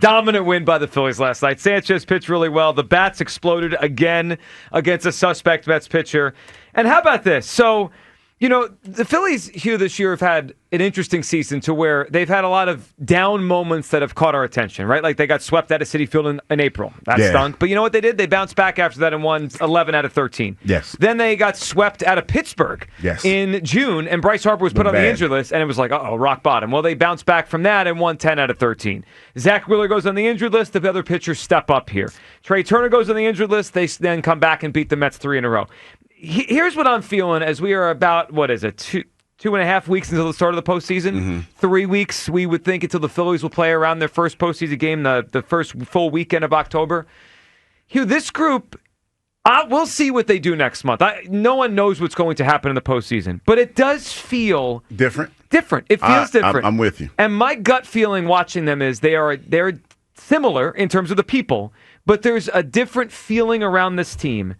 dominant win by the Phillies last night. Sanchez pitched really well. The bats exploded again against a suspect Mets pitcher. And how about this? So, the Phillies here this year have had an interesting season to where they've had a lot of down moments that have caught our attention, right? Like they got swept out of Citi Field in April. That stunk. But you know what they did? They bounced back after that and won 11 out of 13. Yes. Then they got swept out of Pittsburgh in June, and Bryce Harper was put on the injured list, and it was like, rock bottom. Well, they bounced back from that and won 10 out of 13. Zach Wheeler goes on the injured list. The other pitchers step up here. Trey Turner goes on the injured list. They then come back and beat the Mets 3 in a row. Here's what I'm feeling as we are about, 2.5 weeks until the start of the postseason. Mm-hmm. 3 weeks, we would think, until the Phillies will play around their first postseason game, the first full weekend of October. Hugh, this group, we'll see what they do next month. No one knows what's going to happen in the postseason, but it does feel different. It feels different. I'm with you. And my gut feeling watching them is they're similar in terms of the people, but there's a different feeling around this team.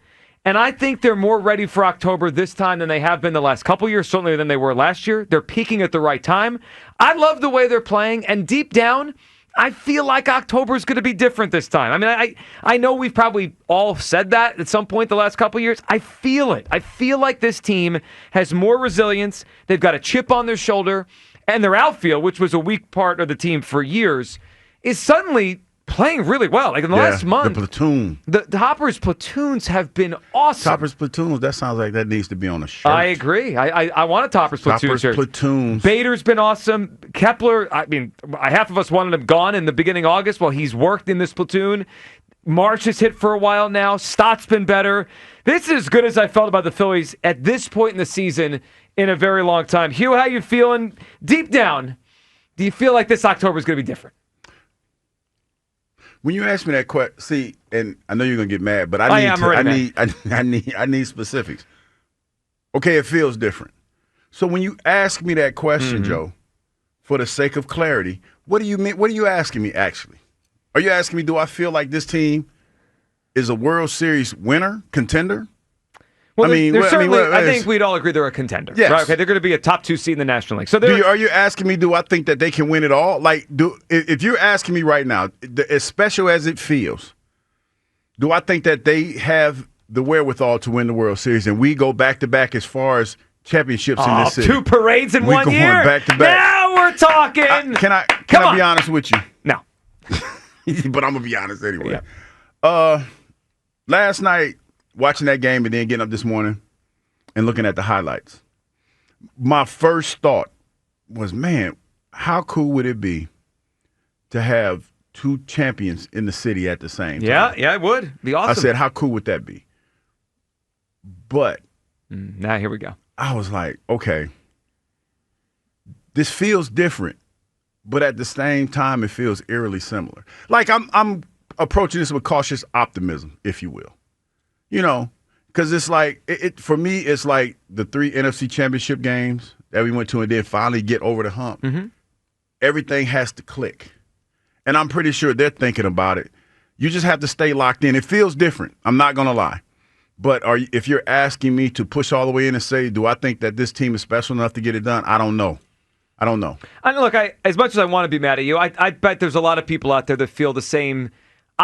And I think they're more ready for October this time than they have been the last couple years, certainly than they were last year. They're peaking at the right time. I love the way they're playing, and deep down, I feel like October is going to be different this time. I mean, I know we've probably all said that at some point the last couple years. I feel it. I feel like this team has more resilience. They've got a chip on their shoulder, and their outfield, which was a weak part of the team for years, is suddenly playing really well. Like in the last month. The platoon. The Hopper's platoons have been awesome. Topper's platoons, that sounds like that needs to be on a shirt. I agree. I want a Topper's platoon shirt. Platoons. Bader's been awesome. Kepler, half of us wanted him gone in the beginning of August. Well, he's worked in this platoon. Marsh has hit for a while now. Stott's been better. This is as good as I felt about the Phillies at this point in the season in a very long time. Hugh, how you feeling? Deep down, do you feel like this October is going to be different? When you ask me that question, see, and I know you're gonna get mad, but I need specifics. Okay, it feels different. So when you ask me that question, Joe, for the sake of clarity, what do you mean? What are you asking me? Actually, are you asking me? Do I feel like this team is a World Series winner, contender? Well, I think we'd all agree they're a contender. Yes. Right? Okay, they're going to be a top 2 seed in the National League. So are you asking me, do I think that they can win it all? Like, if you're asking me right now, as special as it feels, do I think that they have the wherewithal to win the World Series and we go back-to-back as far as championships in this city? 2 parades in 1 year? Going back-to-back. Now we're talking. Can I be honest with you? No. But I'm going to be honest anyway. Yeah. Last night, watching that game and then getting up this morning and looking at the highlights, my first thought was, man, how cool would it be to have 2 champions in the city at the same time? Yeah, it would be awesome. I said, how cool would that be? But now here we go. I was like, okay, this feels different, but at the same time, it feels eerily similar. Like I'm approaching this with cautious optimism, if you will. Because it's like, for me, it's like the 3 NFC championship games that we went to and then finally get over the hump. Mm-hmm. Everything has to click. And I'm pretty sure they're thinking about it. You just have to stay locked in. It feels different. I'm not going to lie. But if you're asking me to push all the way in and say, do I think that this team is special enough to get it done? I don't know. Look, as much as I want to be mad at you, I bet there's a lot of people out there that feel the same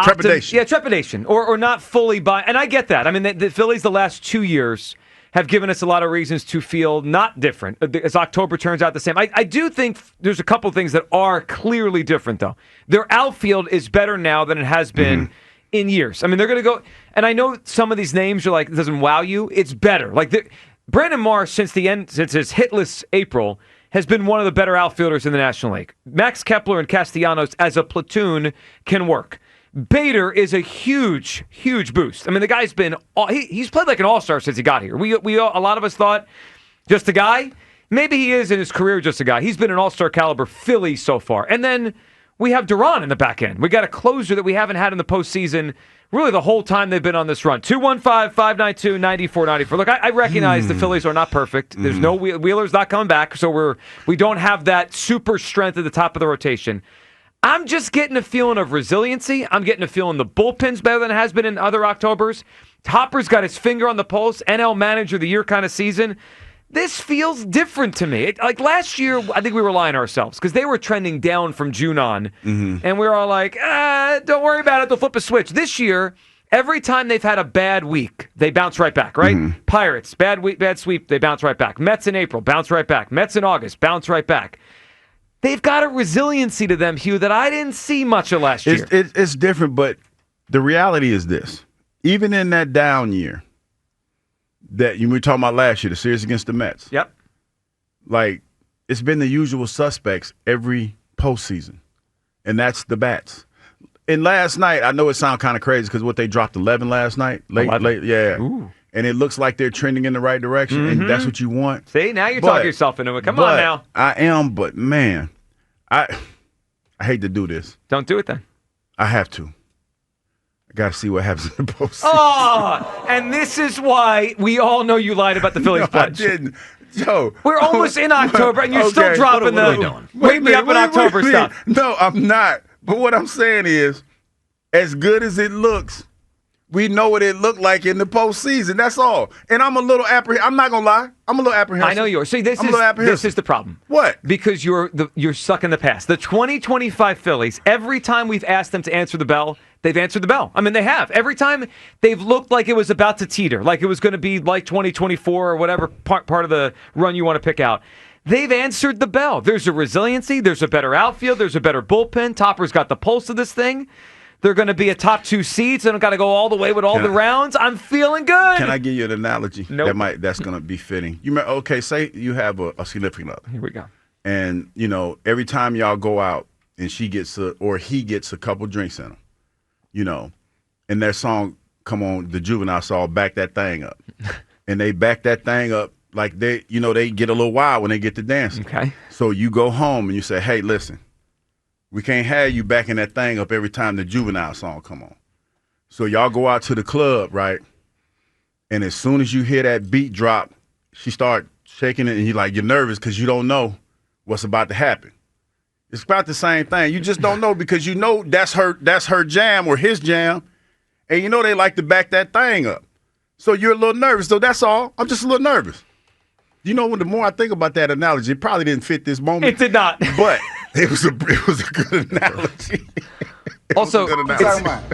trepidation. Yeah, trepidation. Or not fully buy. And I get that. I mean, the Phillies the last 2 years have given us a lot of reasons to feel not different as October turns out the same. I do think there's a couple things that are clearly different, though. Their outfield is better now than it has been in years. I mean, they're going to go, and I know some of these names are like, it doesn't wow you. It's better. Like Brandon Marsh, since his hitless April, has been one of the better outfielders in the National League. Max Kepler and Castellanos as a platoon can work. Bader is a huge, huge boost. I mean, the guy's been he's played like an all-star since he got here. We a lot of us thought just a guy. Maybe he is in his career just a guy. He's been an all-star caliber Philly so far. And then we have Duran in the back end. We got a closer that we haven't had in the postseason really the whole time they've been on this run. 215-592-9494. Look, I recognize the Phillies are not perfect. There's no Wheeler's not coming back, so we don't have that super strength at the top of the rotation. I'm just getting a feeling of resiliency. I'm getting a feeling the bullpen's better than it has been in other Octobers. Hopper's got his finger on the pulse. NL Manager of the Year kind of season. This feels different to me. Like last year, I think we were lying to ourselves because they were trending down from June on, and we were all like, don't worry about it. They'll flip a switch. This year, every time they've had a bad week, they bounce right back, right? Pirates, bad week, bad sweep, they bounce right back. Mets in April, bounce right back. Mets in August, bounce right back. They've got a resiliency to them, Hugh, that I didn't see much of last year. It's different, but the reality is this. Even in that down year, that you were talking about last year, the series against the Mets. Yep. Like, it's been the usual suspects every postseason, and that's the bats. And last night, I know it sounds kind of crazy because what they dropped 11 last night, late, yeah. Ooh. And it looks like they're trending in the right direction, and that's what you want. See, now you're talking yourself into it. Come on now. I am, but man, I hate to do this. Don't do it then. I have to. I got to see what happens in the postseason. Oh, and this is why we all know you lied about the Phillies pledge. I didn't. Joe. We're almost in October, and you're still dropping wake me up in October stuff. No, I'm not. But what I'm saying is, as good as it looks, we know what it looked like in the postseason. That's all. And I'm a little apprehensive. I'm not going to lie. I'm a little apprehensive. I know you are. See, this is the problem. What? Because you're stuck in the past. The 2025 Phillies, every time we've asked them to answer the bell, they've answered the bell. I mean, they have. Every time they've looked like it was about to teeter, like it was going to be like 2024 or whatever part of the run you want to pick out. They've answered the bell. There's a resiliency. There's a better outfield. There's a better bullpen. Topper's got the pulse of this thing. They're going to be a top 2 seed, so they don't got to go all the way with all the rounds. I'm feeling good. Can I give you an analogy that's going to be fitting? You remember, okay, say you have a significant other. Here we go. And, every time y'all go out and he gets a couple drinks in them, and their song come on, the Juvenile song, Back That Thing Up. And they back that thing up like they get a little wild when they get to dancing. Okay. So you go home and you say, hey, listen. We can't have you backing that thing up every time the Juvenile song come on. So y'all go out to the club, right? And as soon as you hear that beat drop, she start shaking it, and you're nervous because you don't know what's about to happen. It's about the same thing. You just don't know because you know that's her jam or his jam, and they like to back that thing up. So you're a little nervous. So that's all. I'm just a little nervous. The more I think about that analogy, it probably didn't fit this moment. It did not. But it was a good analogy. Also,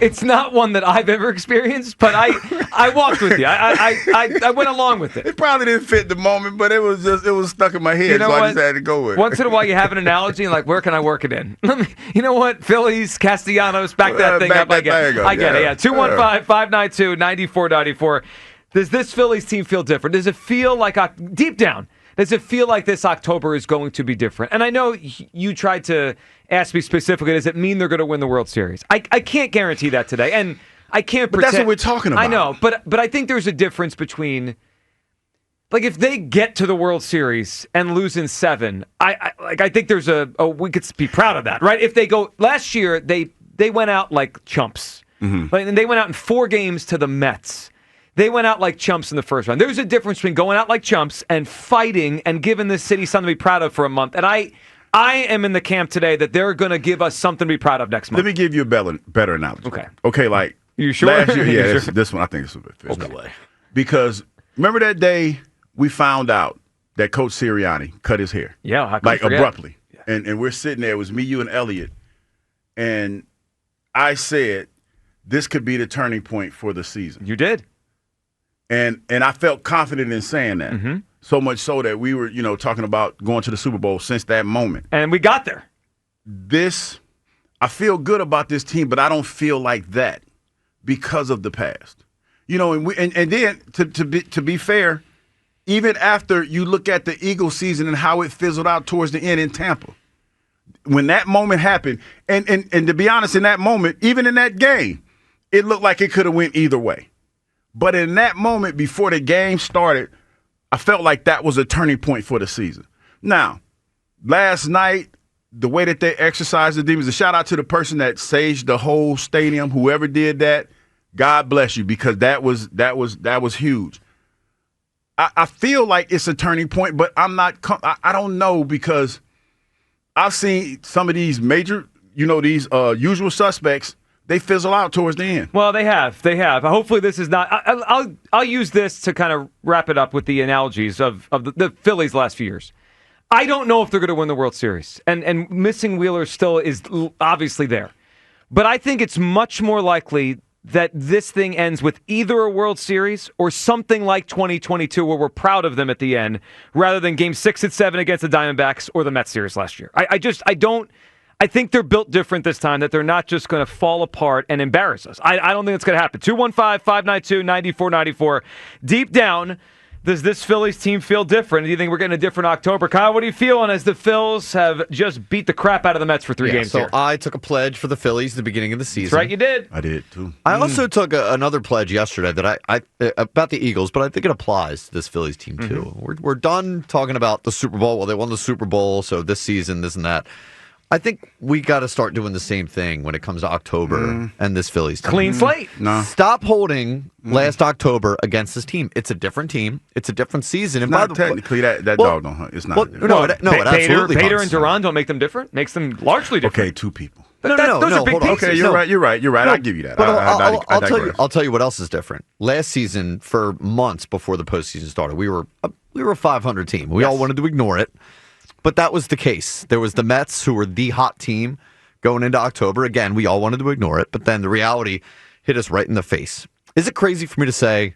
it's not one that I've ever experienced, but I walked with you. I went along with it. It probably didn't fit the moment, but it was stuck in my head, I just had to go with it. Once in a while, you have an analogy, and like, where can I work it in? You know what? Phillies, Castellanos, back that thing up. I get it. Yeah. 215-592-9494. Does this Phillies team feel different? Does it feel like, deep down, does it feel like this October is going to be different? And I know you tried to ask me specifically, does it mean they're going to win the World Series? I can't guarantee that today. And I can't pretend. But that's what we're talking about. I know, but I think there's a difference between, like, if they get to the World Series and lose in 7, I think there's we could be proud of that, right? If they go, last year, they went out like chumps. Mm-hmm. And they went out in 4 games to the Mets. They went out like chumps in the first round. There's a difference between going out like chumps and fighting and giving this city something to be proud of for a month. And I am in the camp today that they're going to give us something to be proud of next month. Let me give you a better analogy. Okay, like you sure? Last year, yeah, this one I think is a bit fit. Okay. Because remember that day we found out that Coach Sirianni cut his hair? Yeah, abruptly. Yeah. And we're sitting there. It was me, you, and Elliot. And I said, this could be the turning point for the season. You did. And I felt confident in saying that. Mm-hmm. So much so that we were, talking about going to the Super Bowl since that moment. And we got there. I feel good about this team, but I don't feel like that because of the past. And then to be fair, even after you look at the Eagles season and how it fizzled out towards the end in Tampa, when that moment happened, and to be honest, in that moment, even in that game, it looked like it could have went either way. But in that moment, before the game started, I felt like that was a turning point for the season. Now, last night, the way that they exercised the demons, a shout out to the person that saged the whole stadium, whoever did that, God bless you, because that was huge. I feel like it's a turning point, but I don't know, because I've seen some of these major, these usual suspects they fizzle out towards the end. Well, they have. Hopefully, this is not. I'll use this to kind of wrap it up with the analogies of the Phillies last few years. I don't know if they're going to win the World Series, and missing Wheeler still is obviously there. But I think it's much more likely that this thing ends with either a World Series or something like 2022 where we're proud of them at the end, rather than Game 6 and 7 against the Diamondbacks or the Mets series last year. I think they're built different this time, that they're not just going to fall apart and embarrass us. I don't think it's going to happen. 215-592-9494. Deep down, does this Phillies team feel different? Do you think we're getting a different October? Kyle, what are you feeling as the Phils have just beat the crap out of the Mets for 3 games here? So I took a pledge for the Phillies at the beginning of the season. That's right, you did. I did, too. I also took another pledge yesterday that I about the Eagles, but I think it applies to this Phillies team, too. We're done talking about the Super Bowl. Well, they won the Super Bowl, so this season, this and that. I think we got to start doing the same thing when it comes to October and this Phillies team. Clean slate. No. Stop holding last October against this team. It's a different team. It's a different season. And Not technically, that dog don't hunt. It's not. It absolutely Bader hunts. and Duran don't make them different. Makes them largely different. Okay, 2 people. Those are big hold on. pieces. Okay, you're right. You're right. I'll give you that. But I digress. I'll tell you what else is different. Last season, for months before the postseason started, we were a 500 team. We all wanted to ignore it. But that was the case. There was the Mets, who were the hot team going into October. Again, we all wanted to ignore it, but then the reality hit us right in the face. Is it crazy for me to say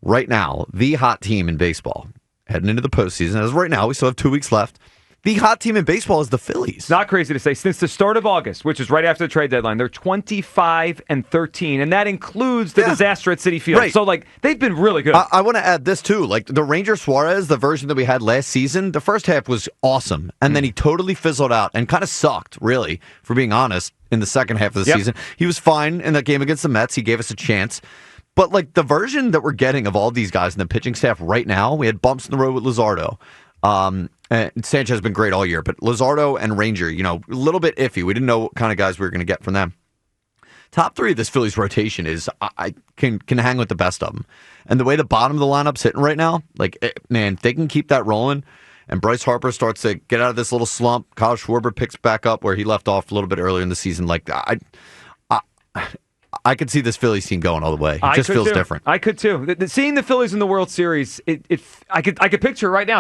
right now, the hot team in baseball heading into the postseason, as right now, we still have 2 weeks left, the hot team in baseball is the Phillies. Not crazy to say. Since the start of August, which is right after the trade deadline, they're 25-13, and that includes the disaster at Citi Field. Right. So, they've been really good. I want to add this, too. The Ranger Suarez, the version that we had last season, the first half was awesome, and then he totally fizzled out and kind of sucked, really, for being honest, in the second half of the season. He was fine in that game against the Mets. He gave us a chance. But, the version that we're getting of all these guys in the pitching staff right now, we had bumps in the road with Luzardo. And Sanchez has been great all year, but Luzardo and Ranger, a little bit iffy. We didn't know what kind of guys we were going to get from them. Top 3 of this Phillies rotation is I can hang with the best of them. And the way the bottom of the lineup's hitting right now, if they can keep that rolling, and Bryce Harper starts to get out of this little slump, Kyle Schwarber picks back up where he left off a little bit earlier in the season. I could see this Phillies team going all the way. It just feels different. I could too. Seeing the Phillies in the World Series, I could picture it right now.